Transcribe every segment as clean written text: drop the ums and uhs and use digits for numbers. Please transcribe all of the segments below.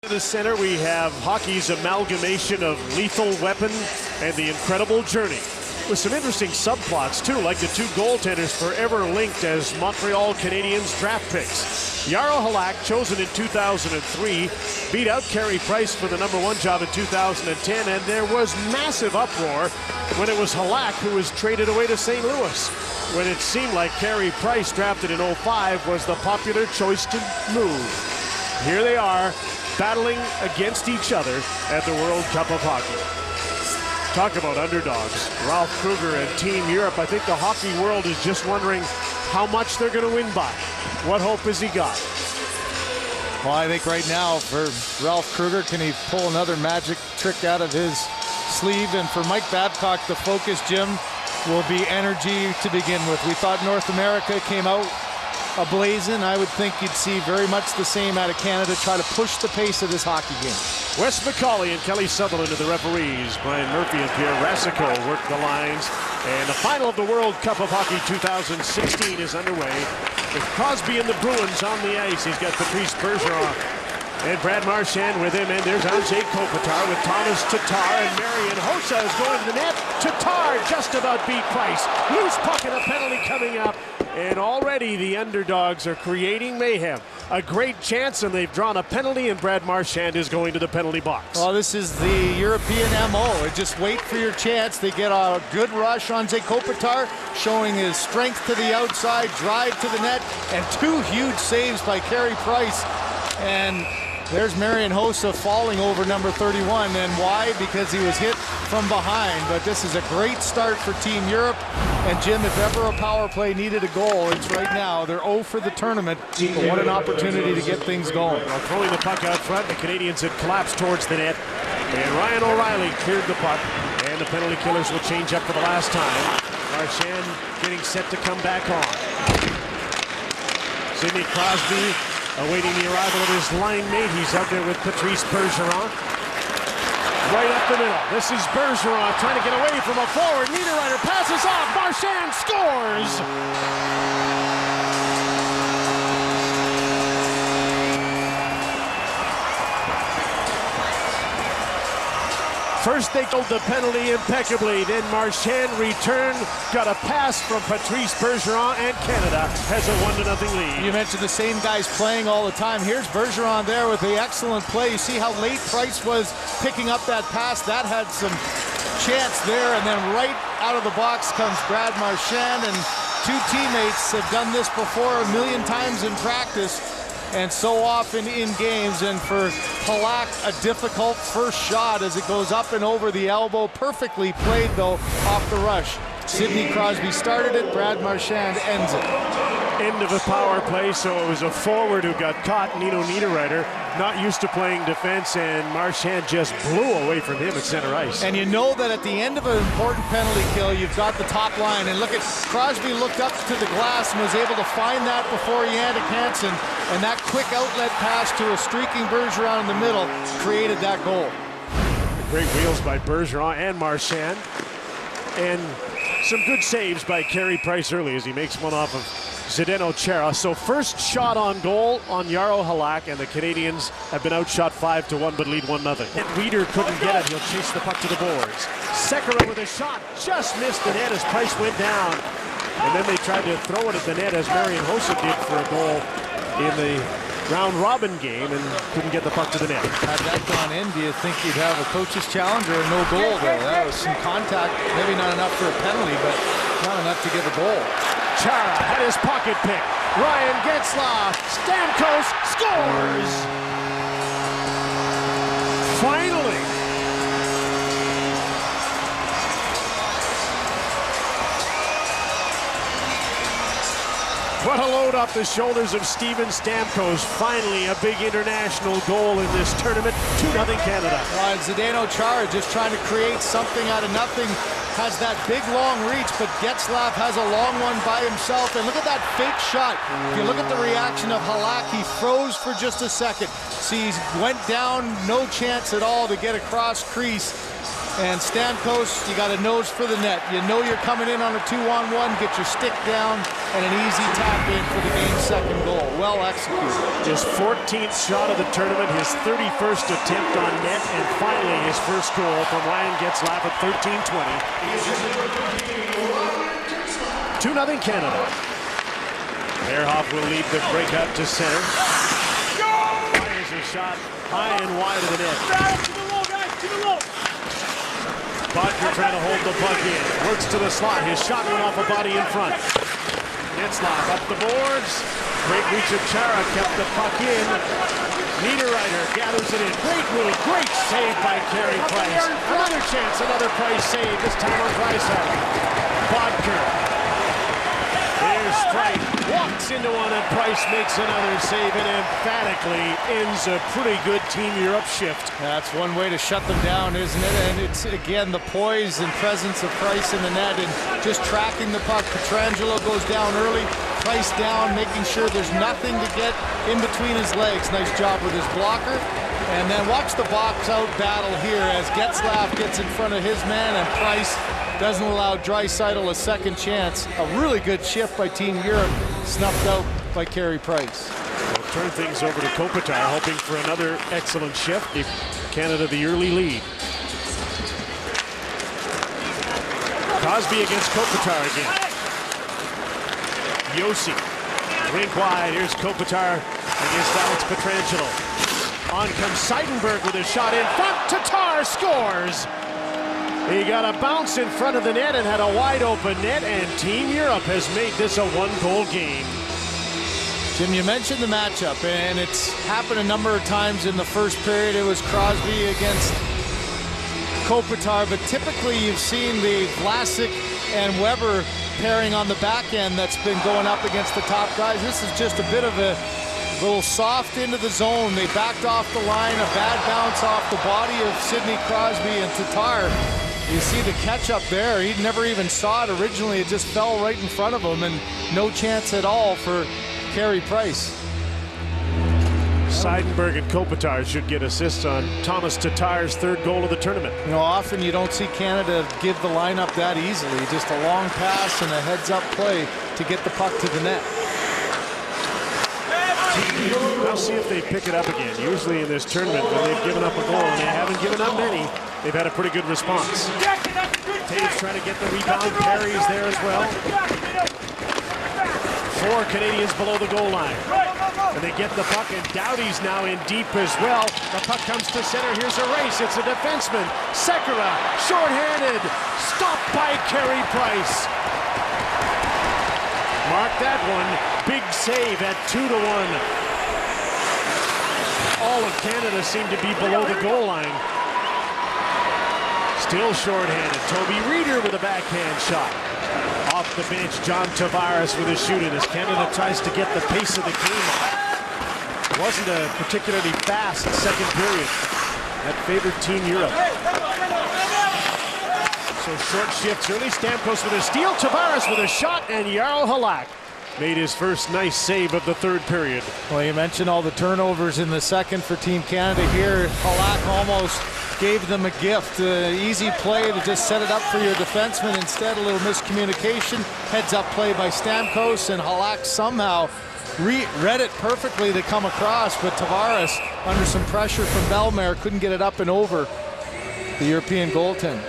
In the center, we have hockey's amalgamation of Lethal Weapon and The Incredible Journey, with some interesting subplots too, like the two goaltenders forever linked as Montreal Canadiens draft picks. Jarro Halak, chosen in 2003, beat out Carey Price for the #1 job in 2010, and there was massive uproar when it was Halak who was traded away to St. Louis, when it seemed like Carey Price, drafted in 05, was the popular choice to move. Here they are, battling against each other at the World Cup of Hockey. Talk about underdogs. Ralph Kruger and Team Europe. I think the hockey world is just wondering how much they're going to win by. What hope has he got? Well, I think right now for Ralph Kruger, can he pull another magic trick out of his sleeve? And for Mike Babcock, the focus, Jim, will be energy to begin with. We thought North America came out ablazing. I would think you'd see very much the same out of Canada, try to push the pace of this hockey game. Wes McCauley and Kelly Sutherland are the referees. Brian Murphy and Pierre Rasico work the lines. And the final of the World Cup of Hockey 2016 is underway, with Crosby and the Bruins on the ice. He's got Patrice Bergeron and Brad Marchand with him. And there's Untitled Chapter with Tomas Tatar, and Marian Hossa is going to the net. Tatar just about beat Price. Loose puck and a penalty coming up. And already the underdogs are creating mayhem. A great chance, and they've drawn a penalty, and Brad Marchand is going to the penalty box. Well, this is the European MO. Just wait for your chance. They get a good rush on Kopitar, showing his strength to the outside, drive to the net, and two huge saves by Carey Price. And there's Marian Hossa falling over number 31. And why? Because he was hit from behind. But this is a great start for Team Europe. And Jim, if ever a power play needed a goal, it's right now. They're 0 for the tournament. But what an opportunity to get things going. Well, throwing the puck out front, the Canadians had collapsed towards the net. And Ryan O'Reilly cleared the puck. And the penalty killers will change up for the last time. Marchand getting set to come back on. Sidney Crosby awaiting the arrival of his line mate. He's out there with Patrice Bergeron. Right up the middle. This is Bergeron trying to get away from a forward. Niederreiter passes off. Marchand scores! First they killed the penalty impeccably, then Marchand returned, got a pass from Patrice Bergeron, and Canada has a 1-0 lead. You mentioned the same guys playing all the time. Here's Bergeron there with the excellent play. You see how late Price was picking up that pass. That had some chance there, and then right out of the box comes Brad Marchand, and two teammates have done this before a million times in practice and so often in games. And for Halak, a difficult first shot as it goes up and over the elbow. Perfectly played, though, off the rush. Sidney Crosby started it. Brad Marchand ends it. End of a power play, so it was a forward who got caught, Nino Niederreiter, not used to playing defense, and Marchand just blew away from him at center ice. And you know that at the end of an important penalty kill, you've got the top line. And look at Crosby, looked up to the glass and was able to find that before Jannik Hansen, and that quick outlet pass to a streaking Bergeron in the middle created that goal. Great wheels by Bergeron and Marchand, and some good saves by Carey Price early as he makes one off of Zdeno Chara. So first shot on goal on Jarro Halak, and the Canadians have been outshot 5-1 but lead 1-0. Weeder couldn't get it. He'll chase the puck to the boards. Sekera with a shot, just missed the net as Price went down. And then they tried to throw it at the net as Marian Hossa did for a goal in the round-robin game and couldn't get the puck to the net. Had that gone in, do you think you'd have a coach's challenge or a no goal there? That was some contact, maybe not enough for a penalty, but not enough to give a goal. Chara had his pocket pick. Ryan Getzlaf. Stamkos scores! Finally! What a load off the shoulders of Steven Stamkos. Finally, a big international goal in this tournament. 2-0 Canada. Zdeno Chara just trying to create something out of nothing. Has that big long reach, but Getzlaf has a long one by himself. And look at that fake shot. If you look at the reaction of Halak, he froze for just a second. See, he went down, no chance at all to get across crease. And Stamkos, you got a nose for the net. You know you're coming in on a 2-on-1, get your stick down, and an easy tap in for the game's second goal. Well executed. His 14th shot of the tournament, his 31st attempt on net, and finally his first goal from Ryan Getzlaf at 13:20. 2-0 Canada. Ehrhoff will lead the breakout to center. Fires a shot high and wide of the net. Bodker trying to hold the puck in. Works to the slot. His shot went off a body in front. Getzlaf up the boards. Great reach of Chara, kept the puck in. Niederreiter gathers it in. Great move, great save by Carey Price. Another chance, another Price save, this time on Draisaitl. Bodker. There's Strike, walks into one, and Price makes another save and emphatically ends a pretty good Team Europe shift. That's one way to shut them down, isn't it? And it's, again, the poise and presence of Price in the net and just tracking the puck. Pietrangelo goes down early, Price down, making sure there's nothing to get in between his legs. Nice job with his blocker. And then watch the box out battle here as Getzlaf gets in front of his man and Price doesn't allow Draisaitl a second chance. A really good shift by Team Europe, snuffed out by Carey Price. We'll turn things over to Kopitar, hoping for another excellent shift. Give Canada the early lead. Crosby against Kopitar again. Yossi, rink wide. Here's Kopitar against Alex Pietrangelo. On comes Seidenberg with a shot in front. Tatar scores. He got a bounce in front of the net and had a wide open net, and Team Europe has made this a one-goal game. Jim, you mentioned the matchup, and it's happened a number of times in the first period. It was Crosby against Kopitar, but typically you've seen the Vlasic and Weber pairing on the back end that's been going up against the top guys. This is just a bit of a little soft into the zone. They backed off the line, a bad bounce off the body of Sidney Crosby and Tatar. You see the catch up there. He never even saw it originally. It just fell right in front of him, and no chance at all for Carey Price. Seidenberg and Kopitar should get assists on Tomas Tatar's third goal of the tournament. You know, often you don't see Canada give the lineup that easily. Just a long pass and a heads-up play to get the puck to the net. I'll see if they pick it up again. Usually in this tournament, when they've given up a goal, and they haven't given up many, they've had a pretty good response. Taves trying to get the rebound, carries there as well. 4 Canadians below the goal line. And they get the puck, and Doughty's now in deep as well. The puck comes to center. Here's a race. It's a defenseman. Sekera, shorthanded. Stopped by Carey Price. Mark that one. Big save at 2-1. All of Canada seemed to be below the goal line. Still shorthanded. Toby Reeder with a backhand shot. Off the bench, John Tavares with a shoot in as Canada tries to get the pace of the game up. It wasn't a particularly fast second period. That favored Team Europe. So short shifts early. Stamkos with a steal. Tavares with a shot, and Jarl Halak made his first nice save of the third period. Well, you mentioned all the turnovers in the second for Team Canada here. Halak almost gave them a gift. Easy play to just set it up for your defenseman. Instead, a little miscommunication. Heads up play by Stamkos, and Halak somehow read it perfectly to come across, but Tavares, under some pressure from Bellemare, couldn't get it up and over the European goaltender.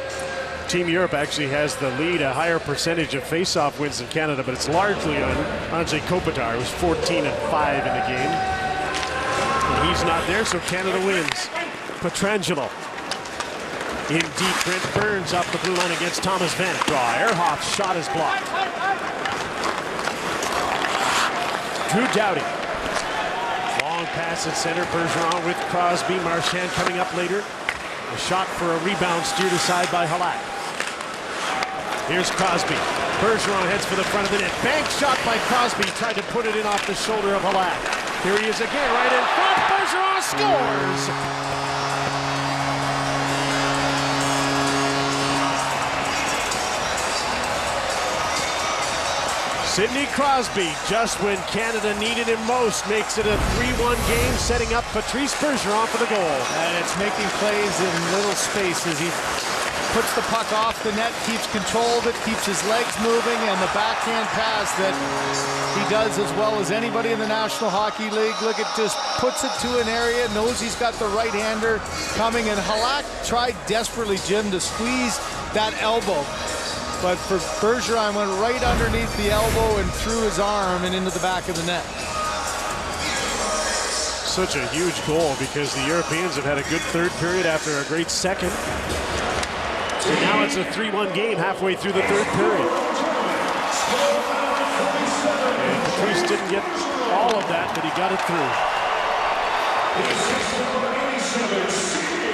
Team Europe actually has the lead, a higher percentage of face-off wins than Canada, but it's largely on Anze Kopitar, who's 14-5 in the game. And he's not there, so Canada wins. Pietrangelo in deep. Brent Burns off the blue line against Thomas Vanek. Ehrhoff's shot is blocked. Drew Doughty. Long pass at center. Bergeron with Crosby. Marchand coming up later. A shot for a rebound steered aside by Halak. Here's Crosby. Bergeron heads for the front of the net. Bank shot by Crosby. Tried to put it in off the shoulder of Halak. Here he is again, right in front. Bergeron scores! Sidney Crosby, just when Canada needed him most, makes it a 3-1 game, setting up Patrice Bergeron for the goal. And it's making plays in little spaces. He puts the puck off the net, keeps control of it, keeps his legs moving, and the backhand pass that he does as well as anybody in the National Hockey League. Look, it just puts it to an area, knows he's got the right-hander coming, and Halak tried desperately, Jim, to squeeze that elbow. But for Bergeron, went right underneath the elbow and through his arm and into the back of the net. Such a huge goal because the Europeans have had a good third period after a great second. And now it's a 3-1 game halfway through the third period. And Patrice didn't get all of that, but he got it through.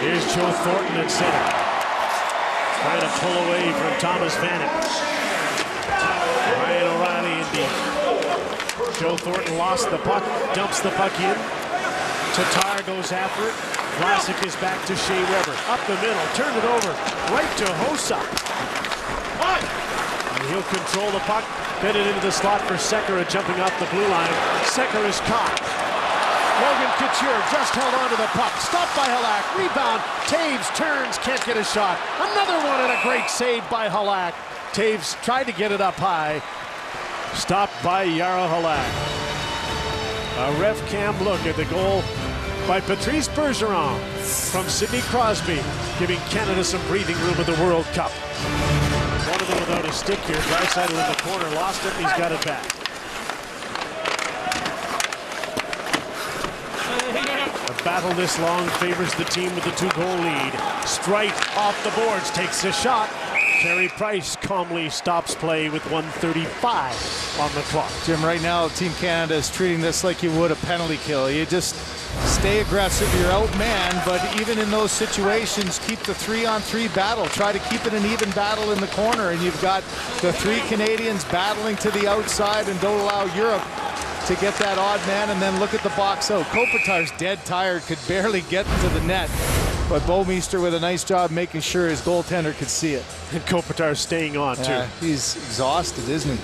Here's Joe Thornton at center. Trying to pull away from Thomas Vanek. Ryan O'Reilly indeed. Joe Thornton lost the puck, dumps the puck in. Tatar goes after it. Vlasic is back to Shea Weber. Up the middle, turn it over, right to Hossa. And he'll control the puck, get it into the slot for Sekera jumping off the blue line. Sekera is caught. Logan Couture just held on to the puck. Stopped by Halak. Rebound. Taves turns, can't get a shot. Another one and a great save by Halak. Taves tried to get it up high. Stopped by Jaro Halak. A ref cam look at the goal by Patrice Bergeron from Sidney Crosby, giving Canada some breathing room in the World Cup. One of them without a stick here. Draisaitl in the corner, lost it, and he's got it back. A battle this long favors the team with the 2-goal lead. Strite off the boards, takes a shot. Carey Price calmly stops play with 1:35 on the clock. Jim, right now, Team Canada is treating this like you would a penalty kill. You just stay aggressive, you're outmanned, but even in those situations, keep the 3-on-3 battle. Try to keep it an even battle in the corner, and you've got the 3 Canadians battling to the outside, and don't allow Europe to get that odd man. And then look at the box out. Kopitar's dead tired, could barely get to the net. But Bouwmeester with a nice job making sure his goaltender could see it. And Kopitar's staying on, too. He's exhausted, isn't he?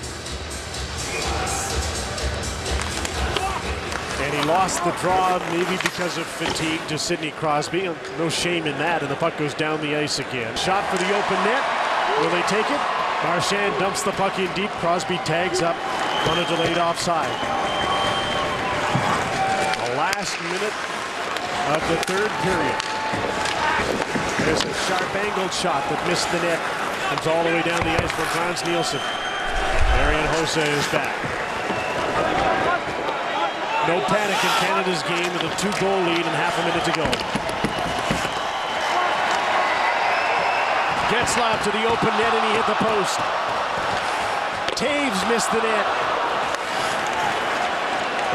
And he lost the draw, maybe because of fatigue, to Sidney Crosby. No shame in that, and the puck goes down the ice again. Shot for the open net. Will they take it? Marchand dumps the puck in deep. Crosby tags up on a delayed offside. The last minute of the third period. There's a sharp angled shot that missed the net. Comes all the way down the ice for Frans Nielsen. Marian Hossa is back. No panic in Canada's game with a 2-goal lead and half a minute to go. Getzlaf to the open net and he hit the post. Taves missed the net.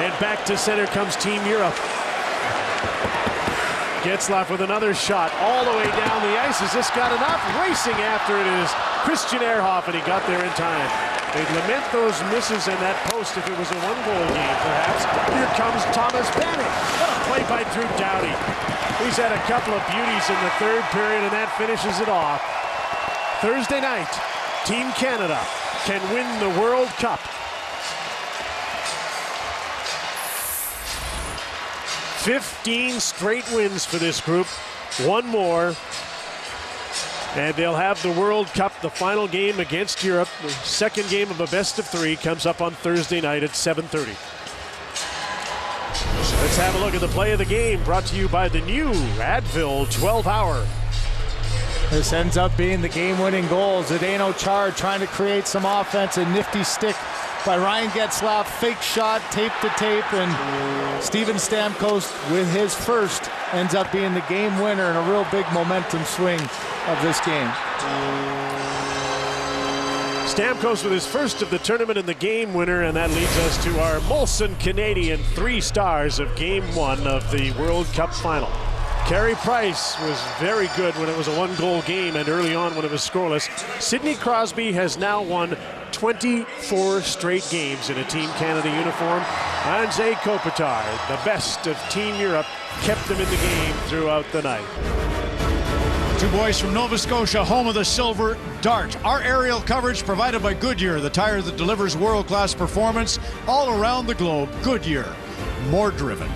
And back to center comes Team Europe. Getzlaf with another shot all the way down the ice. Has this got enough? Racing after it is Christian Ehrhoff, and he got there in time. They'd lament those misses in that post if it was a 1-goal game, perhaps. Here comes Thomas Vanek. What a play by Drew Doughty. He's had a couple of beauties in the third period, and that finishes it off. Thursday night, Team Canada can win the World Cup. 15 straight wins for this group. One more, and they'll have the World Cup. The final game against Europe, the second game of a best-of-3, comes up on Thursday night at 7:30. Let's have a look at the play of the game, brought to you by the new Advil 12-hour. This ends up being the game-winning goal. Zdeno Chara trying to create some offense. A nifty stick by Ryan Getzlaf, fake shot, tape to tape, and Steven Stamkos with his first ends up being the game winner and a real big momentum swing of this game. Stamkos with his first of the tournament and the game winner, and that leads us to our Molson Canadian 3 stars of Game 1 of the World Cup final. Carey Price was very good when it was a 1-goal game and early on when it was scoreless. Sidney Crosby has now won 24 straight games in a Team Canada uniform. Anze Kopitar, the best of Team Europe, kept them in the game throughout the night. 2 boys from Nova Scotia, home of the Silver Dart. Our aerial coverage provided by Goodyear, the tire that delivers world-class performance all around the globe. Goodyear, more driven.